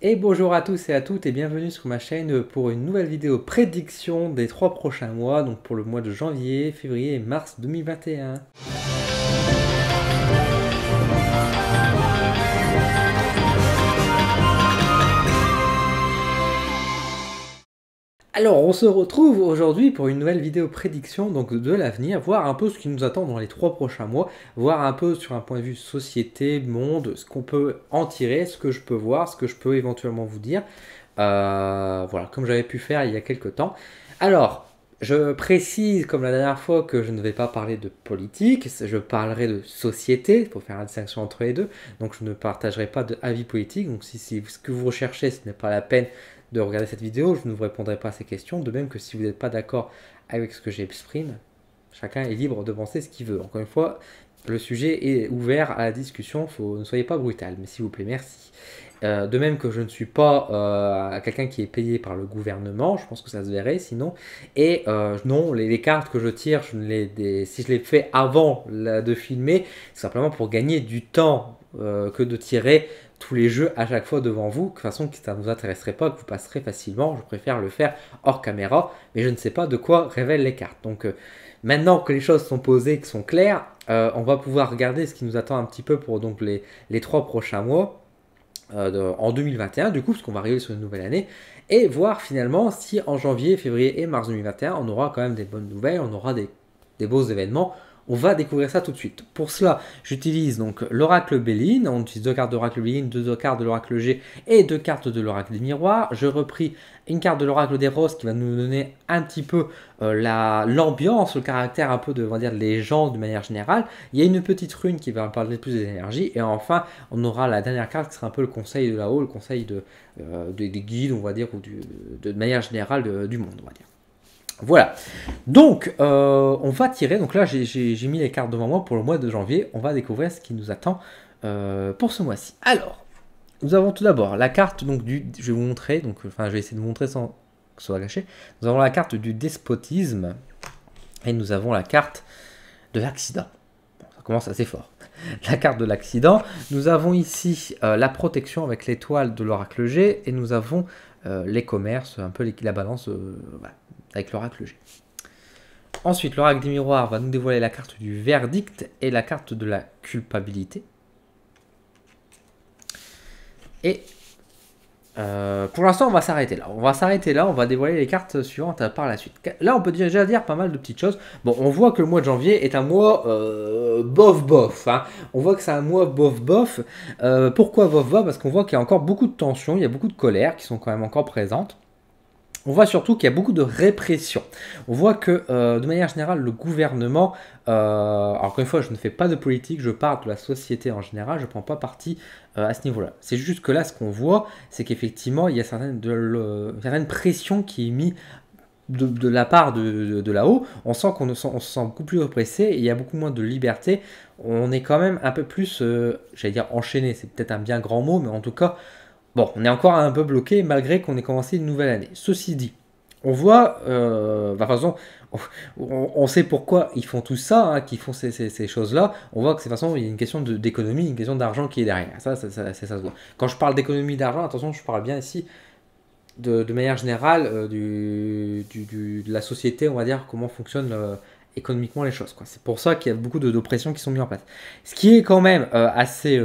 Et bonjour à tous et à toutes et bienvenue sur ma chaîne pour une nouvelle vidéo prédiction des 3 prochains mois, donc pour le mois de janvier, février et mars 2021. Alors on se retrouve aujourd'hui pour une nouvelle vidéo prédiction donc de l'avenir, voir un peu ce qui nous attend dans les 3 prochains mois, voir un peu sur un point de vue société, monde, ce qu'on peut en tirer, ce que je peux voir, ce que je peux éventuellement vous dire. Voilà, comme j'avais pu faire il y a quelques temps. Alors, je précise, comme la dernière fois, que je ne vais pas parler de politique, je parlerai de société, pour faire la distinction entre les deux. Donc, je ne partagerai pas d'avis politique. Donc, si ce que vous recherchez, ce n'est pas la peine de regarder cette vidéo, je ne vous répondrai pas à ces questions. De même que si vous n'êtes pas d'accord avec ce que j'exprime, chacun est libre de penser ce qu'il veut. Encore une fois, le sujet est ouvert à la discussion, ne soyez pas brutal, mais s'il vous plaît, merci. De même que je ne suis pas quelqu'un qui est payé par le gouvernement, je pense que ça se verrait sinon. Et non, les cartes que je tire, si je les fais avant de filmer, c'est simplement pour gagner du temps que de tirer tous les jeux à chaque fois devant vous. De toute façon, ça ne vous intéresserait pas, que vous passerez facilement. Je préfère le faire hors caméra, mais je ne sais pas de quoi révèlent les cartes. Donc maintenant que les choses sont posées, que sont claires, on va pouvoir regarder ce qui nous attend un petit peu pour donc les 3 prochains mois. En 2021 du coup, parce qu'on va arriver sur une nouvelle année, et voir finalement si en janvier, février et mars 2021, on aura quand même des bonnes nouvelles, on aura des beaux événements. On va découvrir ça tout de suite. Pour cela, j'utilise donc l'oracle Béline. On utilise 2 cartes d'oracle Béline, 2 cartes de l'oracle G et 2 cartes de l'oracle des miroirs. Je repris une carte de l'oracle des roses qui va nous donner un petit peu l'ambiance, le caractère un peu de, on va dire, légende de manière générale. Il y a une petite rune qui va parler plus des énergies. Et enfin, on aura la dernière carte qui sera un peu le conseil de là-haut, le conseil des guides, on va dire, ou de manière générale du monde, on va dire. Voilà, donc on va tirer, donc là j'ai mis les cartes devant moi pour le mois de janvier, on va découvrir ce qui nous attend pour ce mois-ci. Alors, nous avons tout d'abord la carte, donc je vais vous montrer, donc enfin je vais essayer de vous montrer sans que ce soit caché. Nous avons la carte du despotisme et nous avons la carte de l'accident. Bon, ça commence assez fort. La carte de l'accident, nous avons ici la protection avec l'étoile de l'oracle G et nous avons les commerces, un peu la balance, voilà, avec l'oracle G. Ensuite, l'oracle des miroirs va nous dévoiler la carte du verdict et la carte de la culpabilité. Et pour l'instant, on va s'arrêter là. On va dévoiler les cartes suivantes par la suite. Là, on peut déjà dire pas mal de petites choses. Bon, on voit que le mois de janvier est un mois bof. Hein. On voit que c'est un mois bof. Pourquoi bof? Parce qu'on voit qu'il y a encore beaucoup de tensions, il y a beaucoup de colères qui sont quand même encore présentes. On voit surtout qu'il y a beaucoup de répression. On voit que, de manière générale, le gouvernement, alors encore une fois, je ne fais pas de politique, je parle de la société en général, je ne prends pas parti à ce niveau-là. C'est juste que là, ce qu'on voit, c'est qu'effectivement, il y a certaines pressions qui est mise de la part de là-haut. On sent qu'on se sent beaucoup plus oppressé, et il y a beaucoup moins de liberté. On est quand même un peu plus, j'allais dire enchaîné, c'est peut-être un bien grand mot, mais en tout cas, bon, on est encore un peu bloqué malgré qu'on ait commencé une nouvelle année. Ceci dit, on voit, de toute façon, on sait pourquoi ils font tout ça, hein, qu'ils font ces choses-là. On voit que de toute façon, il y a une question d'économie, une question d'argent qui est derrière. Ça se voit. Quand je parle d'économie d'argent, attention, je parle bien ici de manière générale de la société, on va dire, comment fonctionne économiquement les choses. C'est pour ça qu'il y a beaucoup d'oppressions qui sont mises en place. Ce qui est quand même assez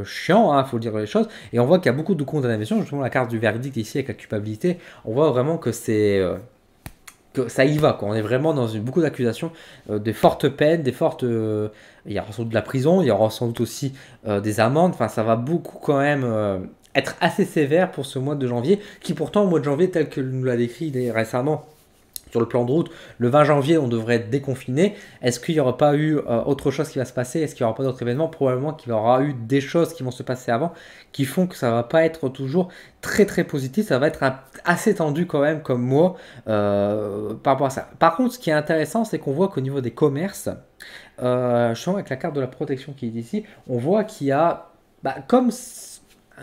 chiant, hein, faut dire les choses. Et on voit qu'il y a beaucoup de condamnations. Justement, la carte du verdict ici avec la culpabilité, on voit vraiment que que ça y va, quoi. On est vraiment dans beaucoup d'accusations, de fortes peines, il y aura sans doute de la prison, il y aura sans doute aussi des amendes. Enfin, ça va beaucoup quand même être assez sévère pour ce mois de janvier, qui pourtant, au mois de janvier, tel que nous l'a décrit récemment, sur le plan de route, le 20 janvier, on devrait être déconfiné. Est-ce qu'il n'y aura pas eu autre chose qui va se passer? Est-ce qu'il n'y aura pas d'autres événements? Probablement qu'il y aura eu des choses qui vont se passer avant, qui font que ça ne va pas être toujours très positif. Ça va être assez tendu quand même comme mois par rapport à ça. Par contre, ce qui est intéressant, c'est qu'on voit qu'au niveau des commerces, je sens avec la carte de la protection qui est ici, on voit qu'il y a comme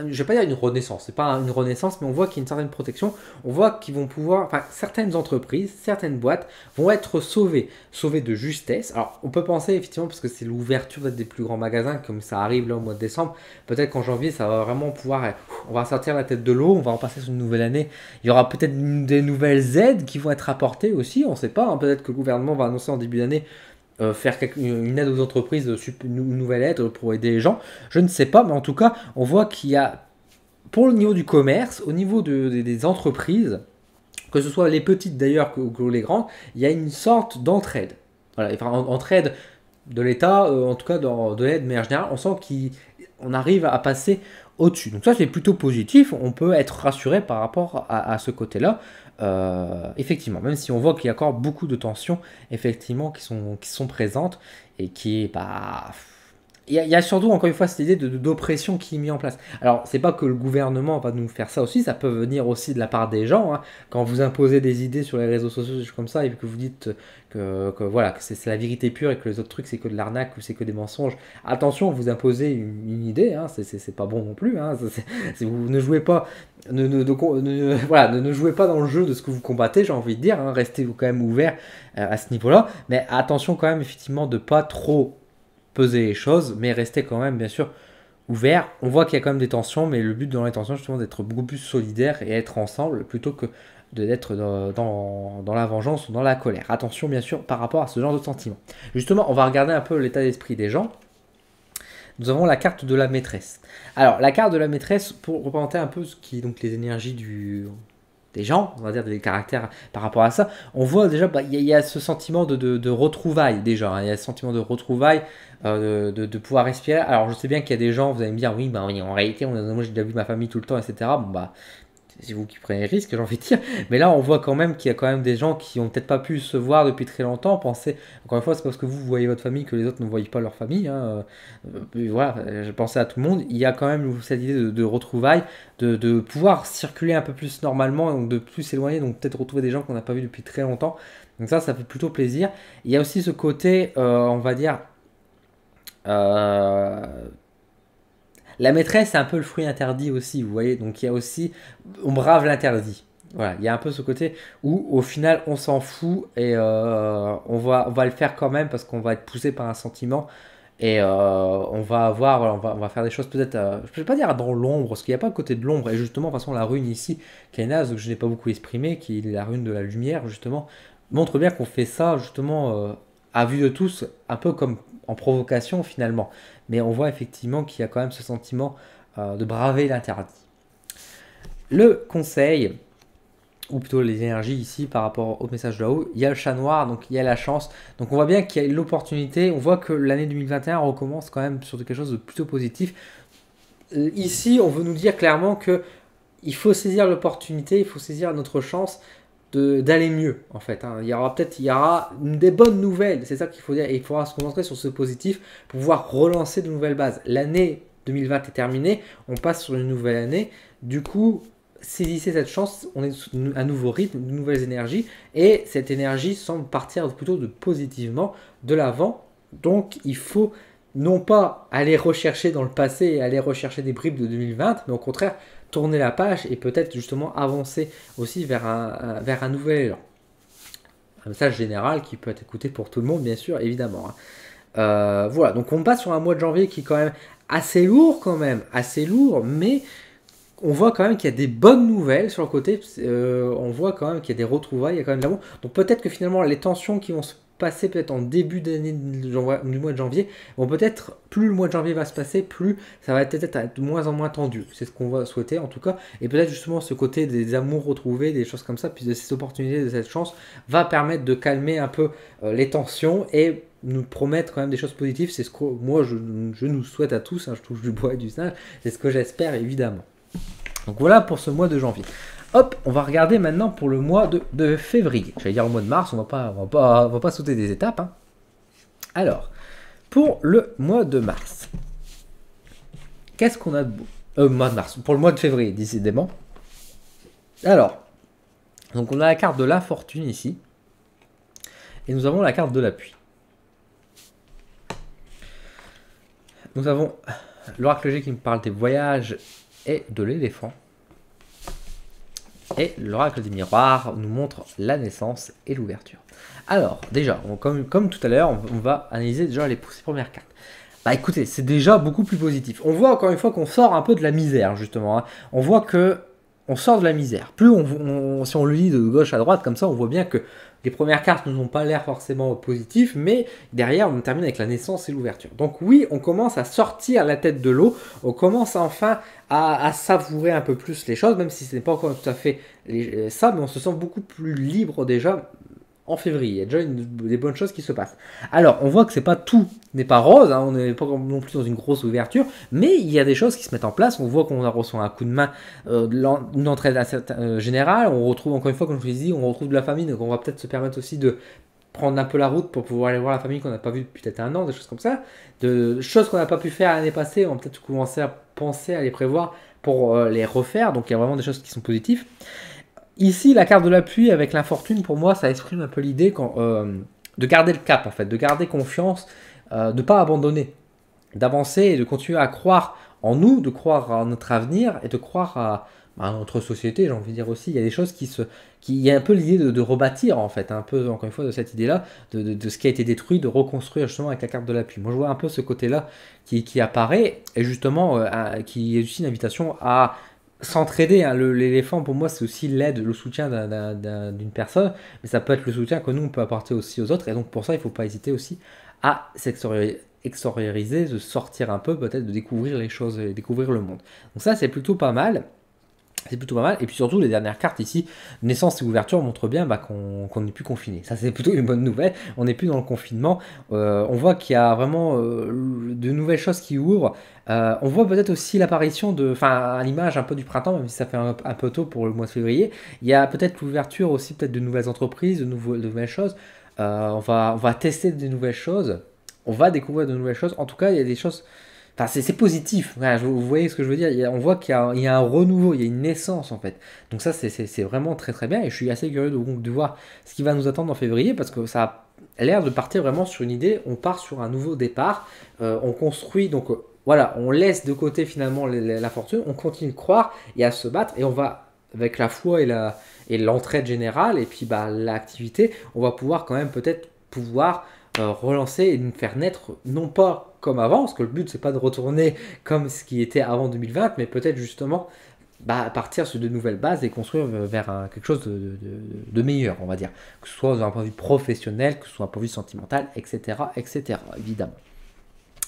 je vais pas dire une renaissance, c'est pas une renaissance, mais on voit qu'il y a une certaine protection, on voit qu'ils vont pouvoir, enfin certaines entreprises, certaines boîtes vont être sauvées de justesse. Alors on peut penser effectivement, parce que c'est l'ouverture des plus grands magasins, comme ça arrive là au mois de décembre, peut-être qu'en janvier ça va vraiment pouvoir, on va sortir la tête de l'eau, on va en passer sur une nouvelle année, il y aura peut-être des nouvelles aides qui vont être apportées aussi, on sait pas, hein, peut-être que le gouvernement va annoncer en début d'année faire une aide aux entreprises, une nouvelle aide pour aider les gens, je ne sais pas, mais en tout cas, on voit qu'il y a, pour le niveau du commerce, au niveau des entreprises, que ce soit les petites d'ailleurs que les grandes, il y a une sorte d'entraide. Voilà, enfin, entraide de l'État, en tout cas de l'aide, mais en général, on sent qu'on arrive à passer au-dessus. Donc ça, c'est plutôt positif, on peut être rassuré par rapport à ce côté-là. Effectivement, même si on voit qu'il y a encore beaucoup de tensions, effectivement, qui sont présentes et qui est pas. Il y a surtout, encore une fois, cette idée d'oppression qui est mise en place. Alors, c'est pas que le gouvernement va nous faire ça aussi, ça peut venir aussi de la part des gens. Hein. Quand vous imposez des idées sur les réseaux sociaux, des choses comme ça, et que vous dites voilà, que c'est la vérité pure et que les autres trucs c'est que de l'arnaque ou c'est que des mensonges, attention, vous imposez une idée, hein, c'est pas bon non plus. Hein, vous ne jouez pas, voilà, ne jouez pas dans le jeu de ce que vous combattez, j'ai envie de dire. Hein, restez quand même ouvert à ce niveau-là, mais attention quand même, effectivement, de pas trop peser les choses, mais rester quand même, bien sûr, ouvert. On voit qu'il y a quand même des tensions, mais le but dans les tensions, justement, d'être beaucoup plus solidaire et être ensemble plutôt que d'être dans la vengeance ou dans la colère. Attention, bien sûr, par rapport à ce genre de sentiments. Justement, on va regarder un peu l'état d'esprit des gens. Nous avons la carte de la maîtresse. Alors, la carte de la maîtresse, pour représenter un peu ce qui est donc les énergies des gens, on va dire des caractères par rapport à ça, on voit déjà, il y a ce sentiment de retrouvailles déjà, hein. Il y a ce sentiment de retrouvailles, de pouvoir respirer. Alors je sais bien qu'il y a des gens, vous allez me dire, oui, en réalité, moi j'ai déjà vu ma famille tout le temps, etc. Bon, c'est vous qui prenez les risques, j'ai envie de dire. Mais là, on voit quand même qu'il y a quand même des gens qui ont peut-être pas pu se voir depuis très longtemps. Pensez, encore une fois, c'est parce que vous voyez votre famille que les autres ne voient pas leur famille. Hein. Voilà, je pensais à tout le monde. Il y a quand même cette idée de retrouvailles, de pouvoir circuler un peu plus normalement, donc de plus s'éloigner, donc peut-être retrouver des gens qu'on n'a pas vus depuis très longtemps. Donc ça fait plutôt plaisir. Il y a aussi ce côté, on va dire, la maîtresse, c'est un peu le fruit interdit aussi, vous voyez. Donc il y a aussi, on brave l'interdit. Voilà, il y a un peu ce côté où au final on s'en fout et on va le faire quand même parce qu'on va être poussé par un sentiment et on va avoir, voilà, on va faire des choses peut-être, je ne vais pas dire dans l'ombre, parce qu'il n'y a pas le côté de l'ombre. Et justement, de toute façon, la rune ici, qui est naze, que je n'ai pas beaucoup exprimé, qui est la rune de la lumière, justement, montre bien qu'on fait ça justement à vue de tous, un peu comme en provocation finalement. Mais on voit effectivement qu'il y a quand même ce sentiment de braver l'interdit. Le conseil, ou plutôt les énergies ici par rapport au message de là-haut, il y a le chat noir, donc il y a la chance. Donc on voit bien qu'il y a l'opportunité, on voit que l'année 2021 recommence quand même sur quelque chose de plutôt positif. Ici, on veut nous dire clairement que il faut saisir l'opportunité, il faut saisir notre chance d'aller mieux en fait. Hein. Il y aura des bonnes nouvelles, c'est ça qu'il faut dire, et il faudra se concentrer sur ce positif pour pouvoir relancer de nouvelles bases. L'année 2020 est terminée, on passe sur une nouvelle année, du coup saisissez cette chance, on est à un nouveau rythme, de nouvelles énergies, et cette énergie semble partir plutôt positivement de l'avant, donc il faut non pas aller rechercher dans le passé et aller rechercher des bribes de 2020, mais au contraire tourner la page et peut-être justement avancer aussi vers un nouvel élan. Un message général qui peut être écouté pour tout le monde, bien sûr, évidemment. Hein. Voilà, donc on passe sur un mois de janvier qui est quand même assez lourd, assez lourd, mais on voit quand même qu'il y a des bonnes nouvelles sur le côté. On voit quand même qu'il y a des retrouvailles, il y a quand même de l'amour. Donc peut-être que finalement les tensions qui vont se passer peut-être en début d'année du mois de janvier, bon peut-être plus le mois de janvier va se passer, plus ça va peut-être être de moins en moins tendu. C'est ce qu'on va souhaiter en tout cas. Et peut-être justement ce côté des amours retrouvés, des choses comme ça, puis de ces opportunités, de cette chance, va permettre de calmer un peu les tensions et nous promettre quand même des choses positives. C'est ce que moi je nous souhaite à tous, hein, je touche du bois et du singe, c'est ce que j'espère évidemment. Donc voilà pour ce mois de janvier. Hop, on va regarder maintenant pour le mois de février. J'allais dire le mois de mars, on va pas sauter des étapes. Hein. Alors, pour le mois de mars, qu'est-ce qu'on a de beau mois de mars, pour le mois de février, décidément. Alors, donc on a la carte de la fortune ici. Et nous avons la carte de l'appui. Nous avons l'oracle G qui me parle des voyages et de l'éléphant. Et l'oracle des miroirs nous montre la naissance et l'ouverture. Alors, déjà, comme tout à l'heure, on va analyser déjà ces premières cartes. Bah écoutez, c'est déjà beaucoup plus positif. On voit encore une fois qu'on sort un peu de la misère, justement. Hein. On voit que on sort de la misère. Plus si on le lit de gauche à droite, comme ça, on voit bien que les premières cartes ne nous ont pas l'air forcément positifs, mais derrière, on termine avec la naissance et l'ouverture. Donc oui, on commence à sortir la tête de l'eau, on commence enfin à savourer un peu plus les choses, même si ce n'est pas encore tout à fait ça, mais on se sent beaucoup plus libre déjà en février. Il y a déjà des bonnes choses qui se passent. Alors, on voit que tout n'est pas rose, hein, on n'est pas non plus dans une grosse ouverture, mais il y a des choses qui se mettent en place. On voit qu'on a reçu un coup de main, une entraide générale. On retrouve, encore une fois, comme je vous l'ai dit, on retrouve de la famille, donc on va peut-être se permettre aussi de prendre un peu la route pour pouvoir aller voir la famille qu'on n'a pas vue depuis peut-être un an, des choses comme ça. De choses qu'on n'a pas pu faire l'année passée, on va peut-être commencer à penser à les prévoir pour les refaire. Donc il y a vraiment des choses qui sont positives. Ici, la carte de l'appui avec l'infortune, pour moi, ça exprime un peu l'idée de garder le cap, en fait, de garder confiance, de ne pas abandonner, d'avancer et de continuer à croire en nous, de croire à notre avenir et de croire à notre société, j'ai envie de dire aussi. Il y a des choses il y a un peu l'idée de rebâtir, en fait, un peu, encore une fois, de cette idée-là, de ce qui a été détruit, de reconstruire justement avec la carte de l'appui. Moi, je vois un peu ce côté-là qui apparaît et justement, qui est aussi une invitation à s'entraider, hein. L'éléphant pour moi c'est aussi l'aide, le soutien d'une personne, mais ça peut être le soutien que nous on peut apporter aussi aux autres, et donc pour ça il ne faut pas hésiter aussi à s'extérioriser, de sortir un peu, peut-être de découvrir les choses, et découvrir le monde. Donc ça c'est plutôt pas mal. C'est plutôt pas mal. Et puis surtout, les dernières cartes ici, naissance et ouverture, montrent bien qu'on n'est plus confiné. Ça, c'est plutôt une bonne nouvelle. On n'est plus dans le confinement. On voit qu'il y a vraiment de nouvelles choses qui ouvrent. On voit peut-être aussi l'apparition à l'image un peu du printemps, même si ça fait un peu tôt pour le mois de février. Il y a peut-être l'ouverture aussi peut-être de nouvelles entreprises, de nouvelles choses. On va tester de nouvelles choses. On va découvrir de nouvelles choses. En tout cas, il y a des choses. Enfin, c'est positif, voilà, vous voyez ce que je veux dire, on voit qu'il y a un renouveau, il y a une naissance en fait. Donc ça, c'est vraiment très très bien et je suis assez curieux de voir ce qui va nous attendre en février parce que ça a l'air de partir vraiment sur une idée, on part sur un nouveau départ, on construit, donc voilà, on laisse de côté finalement la fortune, on continue de croire et à se battre et on va, avec la foi et l'entraide générale et puis l'activité, on va pouvoir quand même peut-être relancer et nous faire naître, non pas comme avant, parce que le but c'est pas de retourner comme ce qui était avant 2020, mais peut-être justement partir sur de nouvelles bases et construire vers quelque chose de meilleur, on va dire, que ce soit d'un point de vue professionnel, que ce soit d'un point de vue sentimental, etc., etc., évidemment.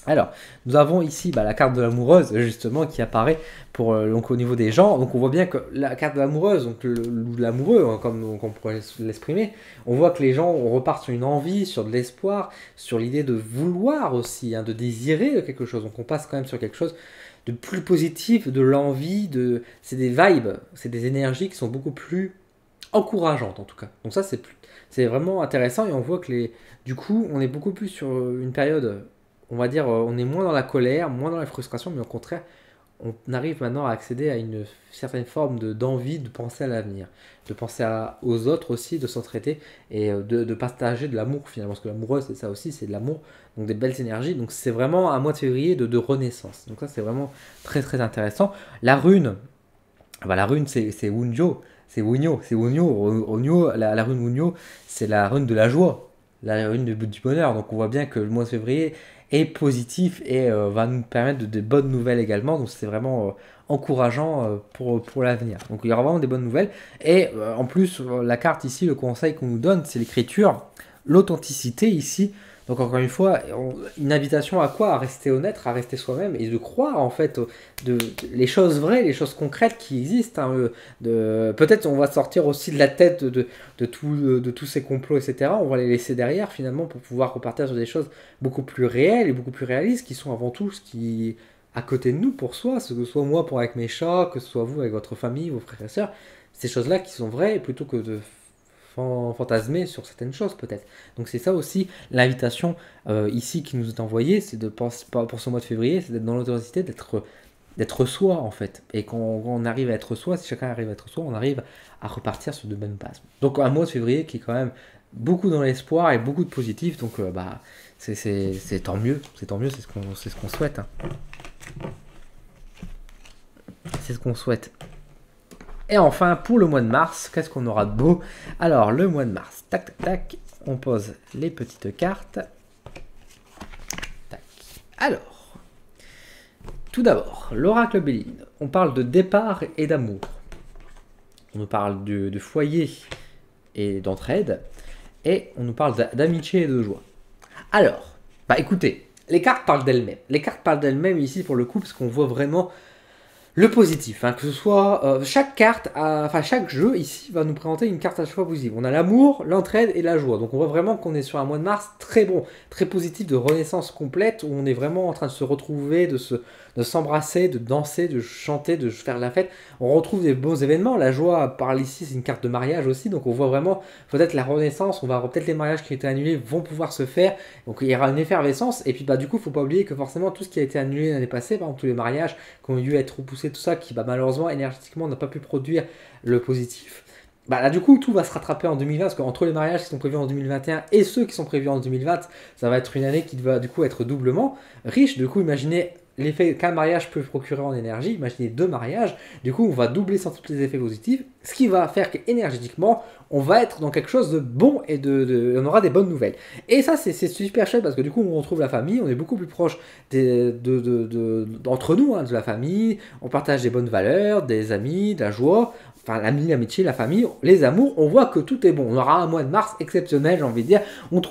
Alors, nous avons ici la carte de l'amoureuse, justement, qui apparaît donc, au niveau des gens. Donc, on voit bien que la carte de l'amoureuse, donc l'amoureux, hein, comme on pourrait l'exprimer, on voit que les gens repartent sur une envie, sur de l'espoir, sur l'idée de vouloir aussi, hein, de désirer quelque chose. Donc, on passe quand même sur quelque chose de plus positif, de l'envie, c'est des vibes, c'est des énergies qui sont beaucoup plus encourageantes, en tout cas. Donc, ça, c'est vraiment intéressant et on voit que du coup, on est beaucoup plus sur une période, on va dire, on est moins dans la colère, moins dans la frustration, mais au contraire, on arrive maintenant à accéder à une certaine forme d'envie de penser à l'avenir, de penser aux autres aussi, de s'entraider et de partager de l'amour finalement, parce que l'amoureux c'est ça aussi, c'est de l'amour, donc des belles énergies, donc c'est vraiment un mois de février de renaissance, donc ça c'est vraiment très très intéressant. La rune, la rune c'est Wunjo, c'est Wunyo, la rune Wunyo, c'est la rune de la joie, la rune du bonheur, donc on voit bien que le mois de février est positif et va nous permettre de bonnes nouvelles également. Donc c'est vraiment encourageant pour l'avenir. Donc il y aura vraiment des bonnes nouvelles. Et en plus, la carte ici, le conseil qu'on nous donne, c'est l'écriture, l'authenticité ici. Donc encore une fois, une invitation à quoi? À rester honnête, à rester soi-même et de croire en fait les choses vraies, les choses concrètes qui existent. Hein, peut-être on va sortir aussi de la tête de tous ces complots, etc. On va les laisser derrière finalement pour pouvoir repartir sur des choses beaucoup plus réelles et beaucoup plus réalistes qui sont avant tout ce qui est à côté de nous pour soi, que ce soit moi pour avec mes chats, que ce soit vous avec votre famille, vos frères et sœurs. Ces choses-là qui sont vraies plutôt que de fantasmer sur certaines choses peut-être. Donc c'est ça aussi l'invitation ici qui nous est envoyée, c'est de penser pour ce mois de février, c'est d'être dans l'authenticité, d'être soi en fait. Et quand on arrive à être soi, si chacun arrive à être soi, on arrive à repartir sur de bonnes bases. Donc un mois de février qui est quand même beaucoup dans l'espoir et beaucoup de positif, donc c'est tant mieux, c'est ce qu'on souhaite. Hein. C'est ce qu'on souhaite. Et enfin, pour le mois de mars, qu'est-ce qu'on aura de beau? Alors, le mois de mars, tac, tac, tac, on pose les petites cartes. Tac. Alors, tout d'abord, l'oracle Béline. On parle de départ et d'amour. On nous parle de foyer et d'entraide. Et on nous parle d'amitié et de joie. Alors, bah écoutez, les cartes parlent d'elles-mêmes. Les cartes parlent d'elles-mêmes ici pour le coup, parce qu'on voit vraiment le positif, hein, que ce soit chaque carte, chaque jeu ici va nous présenter une carte à chaque fois positive. On a l'amour, l'entraide et la joie. Donc on voit vraiment qu'on est sur un mois de mars très bon, très positif, de renaissance complète, où on est vraiment en train de se retrouver, de s'embrasser, de danser, de chanter, de faire la fête. On retrouve des beaux événements. La joie parle ici, c'est une carte de mariage aussi. Donc on voit vraiment peut-être la renaissance, peut-être les mariages qui ont été annulés vont pouvoir se faire. Donc il y aura une effervescence. Et puis bah du coup, il ne faut pas oublier que forcément tout ce qui a été annulé l'année passée, par exemple tous les mariages qui ont dû être repoussés, tout ça, qui bah, malheureusement énergétiquement n'a pas pu produire le positif. Bah là du coup tout va se rattraper en 2020 parce qu'entre les mariages qui sont prévus en 2021 et ceux qui sont prévus en 2020, ça va être une année qui va du coup être doublement riche. Du coup imaginez l'effet qu'un mariage peut procurer en énergie, imaginez 2 mariages, du coup on va doubler sans tous les effets positifs, ce qui va faire qu'énergétiquement on va être dans quelque chose de bon et on aura des bonnes nouvelles. Et ça c'est super chouette parce que du coup on retrouve la famille, on est beaucoup plus proche entre nous, hein, de la famille, on partage des bonnes valeurs, des amis, de la joie, enfin l'ami, l'amitié, la famille, les amours, on voit que tout est bon. On aura un mois de mars exceptionnel, j'ai envie de dire.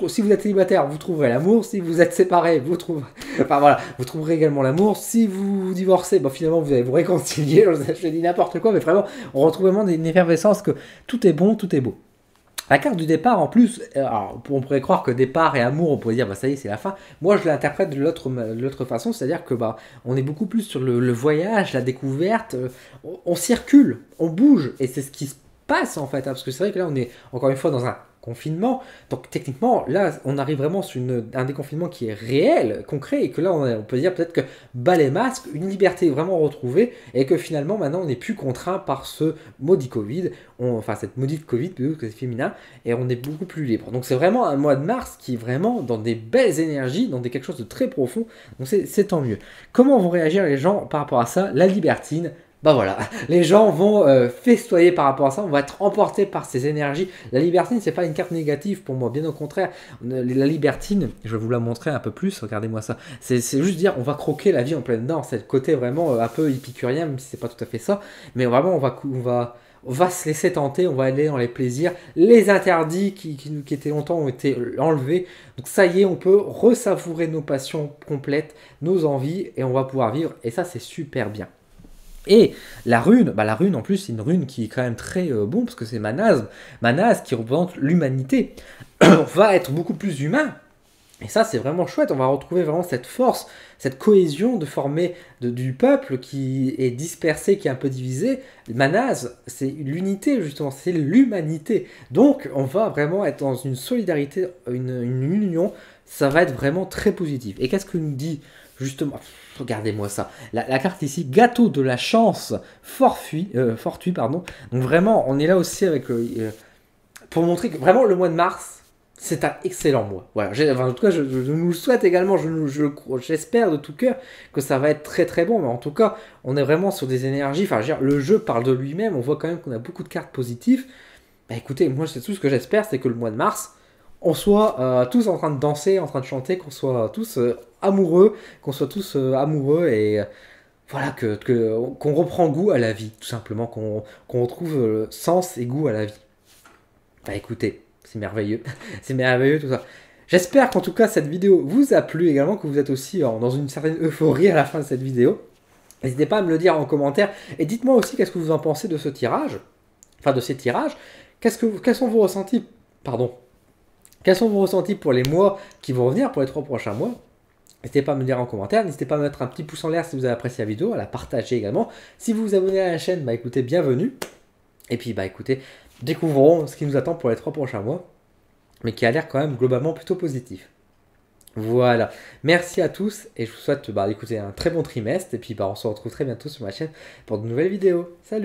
Si vous êtes célibataire, vous trouverez l'amour. Si vous êtes séparé, vous trouverez également l'amour. Si vous divorcez, bah, finalement vous allez vous réconcilier. Je dis n'importe quoi, mais vraiment, on retrouve vraiment une effervescence que tout est bon, tout est beau. La carte du départ, en plus, alors, on pourrait croire que départ et amour, on pourrait dire, bah ça y est, c'est la fin. Moi, je l'interprète de l'autre façon, c'est-à-dire que bah, on est beaucoup plus sur le voyage, la découverte, on circule, on bouge, et c'est ce qui se passe en fait, hein, parce que c'est vrai que là, on est encore une fois dans un confinement, donc techniquement, là, on arrive vraiment sur un déconfinement qui est réel, concret, et que là, on peut dire peut-être que bas les masques, une liberté vraiment retrouvée, et que finalement, maintenant, on n'est plus contraint par ce maudit Covid, cette maudite Covid, plutôt que c'est féminin, et on est beaucoup plus libre. Donc c'est vraiment un mois de mars qui est vraiment dans des belles énergies, dans quelque chose de très profond, donc c'est tant mieux. Comment vont réagir les gens par rapport à ça? La libertine, bah voilà, les gens vont festoyer par rapport à ça, on va être emporté par ces énergies. La libertine, c'est pas une carte négative pour moi, bien au contraire. La libertine, je vais vous la montrer un peu plus, regardez-moi ça. C'est juste dire, on va croquer la vie en pleine dents. C'est le côté vraiment un peu épicurien, même si c'est pas tout à fait ça. Mais vraiment, on va se laisser tenter, on va aller dans les plaisirs. Les interdits qui étaient longtemps ont été enlevés. Donc ça y est, on peut ressavourer nos passions complètes, nos envies, et on va pouvoir vivre. Et ça, c'est super bien. Et la rune en plus, c'est une rune qui est quand même très bon, parce que c'est Manaz qui représente l'humanité. On va être beaucoup plus humain. Et ça, c'est vraiment chouette. On va retrouver vraiment cette force, cette cohésion de former du peuple qui est dispersé, qui est un peu divisé. Manaz, c'est l'unité, justement, c'est l'humanité. Donc, on va vraiment être dans une solidarité, une union. Ça va être vraiment très positif. Et qu'est-ce que nous dit, justement, regardez-moi ça. La carte ici, gâteau de la chance, fortuit, pardon. Donc, vraiment, on est là aussi avec pour montrer que vraiment, le mois de mars, c'est un excellent mois. Voilà. En tout cas, je nous le souhaite également. J'espère de tout cœur que ça va être très très bon. Mais en tout cas, on est vraiment sur des énergies. Enfin, je veux dire, le jeu parle de lui-même. On voit quand même qu'on a beaucoup de cartes positives. Bah écoutez, moi, c'est tout ce que j'espère, c'est que le mois de mars, on soit tous en train de danser, en train de chanter, qu'on soit tous amoureux, et voilà, qu'on reprend goût à la vie, tout simplement, qu'on retrouve sens et goût à la vie. Bah écoutez, c'est merveilleux, c'est merveilleux tout ça. J'espère qu'en tout cas cette vidéo vous a plu également, que vous êtes aussi dans une certaine euphorie à la fin de cette vidéo. N'hésitez pas à me le dire en commentaire et dites-moi aussi qu'est-ce que vous en pensez de ce tirage, enfin de ces tirages. Quels sont vos ressentis, pardon, quels sont vos ressentis pour les mois qui vont revenir, pour les 3 prochains mois? N'hésitez pas à me le dire en commentaire, n'hésitez pas à mettre un petit pouce en l'air si vous avez apprécié la vidéo, à la partager également. Si vous vous abonnez à la chaîne, bah écoutez, bienvenue. Et puis bah écoutez, découvrons ce qui nous attend pour les 3 prochains mois, mais qui a l'air quand même globalement plutôt positif. Voilà, merci à tous et je vous souhaite d'écouter un très bon trimestre et puis on se retrouve très bientôt sur ma chaîne pour de nouvelles vidéos. Salut!